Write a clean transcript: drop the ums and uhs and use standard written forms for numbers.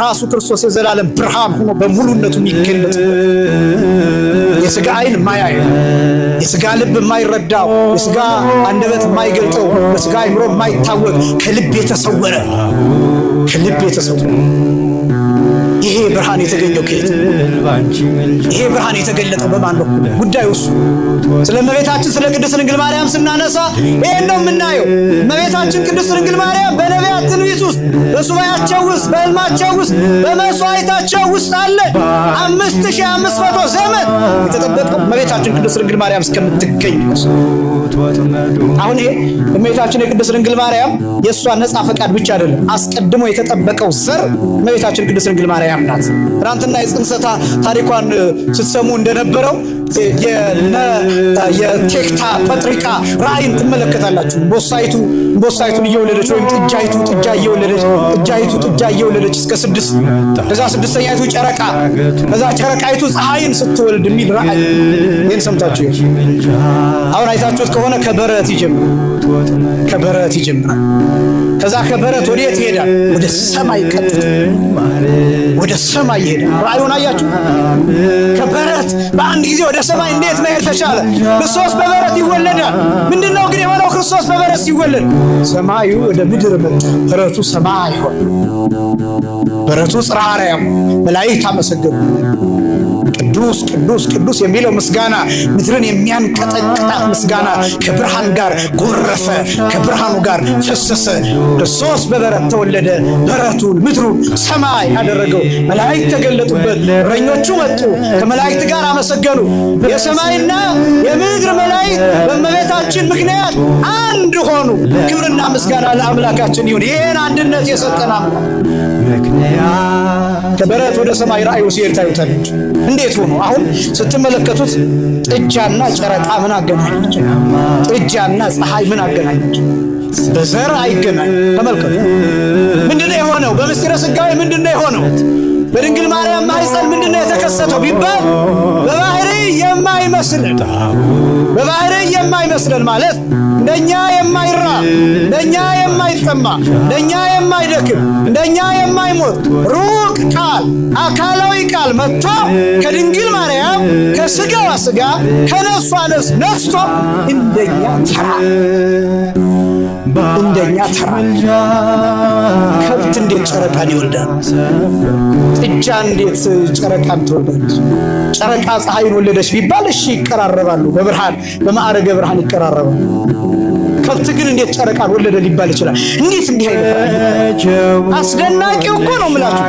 ራሱ ክርስቶስ የዘላለም ብርሃን ሆኖ በሙሉነቱ የሚገለጥ የሥጋ ዓይን የማያየው የሥጋ ልብ የማይረዳው የሥጋ አንደበት የማይገልጠው በሥጋ አእምሮ የማይታወቅ ከልብ የተሰወረ ይሄ ብርሃን የተገኘው ከየት? ይሄ ብርሃን የተገለጠው በማን በኩል? ጉዳዩ እሱ። ስለ እመቤታችን ስለ ቅድስት ድንግል ማርያም ስናነሳ ይሄን ነው የምናየው። እመቤታችን ቅድስት ድንግል ማርያም በነቢያት ትንቢት ውስጥ በሱባኤያቸው ውስጥ በሕልማቸው ውስጥ በመስዋዕታቸው ውስጥ አለ 5500 ዘመን የተጠበቀው እመቤታችን ቅድስት ድንግል ማርያም እስከምትገኝ ድረስ። አሁን ይሄ እመቤታችን የቅድስት ድንግል ማርያም የእሷ ነፃ ፈቃድ ብቻ አይደለም፣ አስቀድሞ የተጠበቀው ዘር እመቤታችን ቅድስት ድንግል ማርያም ናት። ትናንትና የጽንሰታ ታሪኳን ስትሰሙ እንደነበረው የቴክታ ጴጥሪቃ ራእይን ትመለከታላችሁ። ቦሳይቱን እየወለደች ወይም ጥጃይቱ ጥጃ እየወለደች እስከ 6 ከዛ 6ኛይቱ ጨረቃ ከዛ ጨረቃይቱ ፀሐይን ስትወልድ የሚል ራእይ ይህን ሰምታችሁ አሁን አይታችሁት ከሆነ ከበረት ይጀምራል። ከዛ ከበረት ወዴት ይሄዳል? ወደ ሰማይ ቀጥታ ወደ ሰማይ ይሄዳል። ራእዩን አያችሁ? ከበረት በአንድ ጊዜ ወደ ሰማይ እንዴት መሄድ ተቻለ? ክርስቶስ በበረት ይወለዳል። ምንድነው ግን የሆነው? ክርስቶስ በበረት ሲወለድ ሰማዩ ወደ ምድር መጣ። በረቱ ሰማይ ሆነ። በረቱ ጽርሐ አርያም መላእክት አመሰገኑ። ቅዱስ ቅዱስ ቅዱስ የሚለው ምስጋና ምድርን የሚያንቀጠቅጣት ምስጋና ከብርሃን ጋር ጎረፈ፣ ከብርሃኑ ጋር ፈሰሰ። ክርስቶስ በበረት ተወለደ። በረቱን ምድሩን ሰማይ አደረገው። መላእክት ተገለጡበት። እረኞቹ መጡ፣ ከመላእክት ጋር አመሰገኑ። የሰማይና የምድር መላእክት በእመቤታችን ምክንያት አንድ ሆኑ። ክብርና ምስጋና ለአምላካችን ይሁን። ይህን አንድነት የሰጠን አምላክ ከበረት ወደ ሰማይ ራእዩ ሲሄድ ታዩታላችሁ። እንዴት ሆኖ? አሁን ስትመለከቱት ጥጃና ጨረቃ ምን አገናኛቸው? ጥጃና ፀሐይ ምን አገናኛቸው? በዘር አይገናኝ። ተመልከቱ። ምንድነው የሆነው? በምስጢረ ሥጋዌ ምንድነው የሆነው? በድንግል ማርያም ማኅፀን ምንድነው የተከሰተው ቢባል በባህሪ የማይመስለን ማለት እንደኛ የማይራ እንደኛ የማይጠማ እንደኛ የማይደክም እንደኛ የማይሞት ሩቅ ቃል አካላዊ ቃል መጥቶ ከድንግል ማርያም ከሥጋዋ ሥጋ ከነፍሷ ነፍስ ነስቶ እንደኛ ተራ ከብት እንዴት ጨረቃን ይወልዳል? ጥጃ እንዴት ጨረቃን ትወልዳለች? ጨረቃ ፀሐይን ወለደች ቢባል እሺ ይቀራረባሉ፣ በብርሃን በማዕረገ ብርሃን ይቀራረባሉ። ከብት ግን እንዴት ጨረቃን ወለደ ሊባል ይችላል? እንዴት እንዲህ አይነት አስደናቂው እኮ ነው የምላችሁ።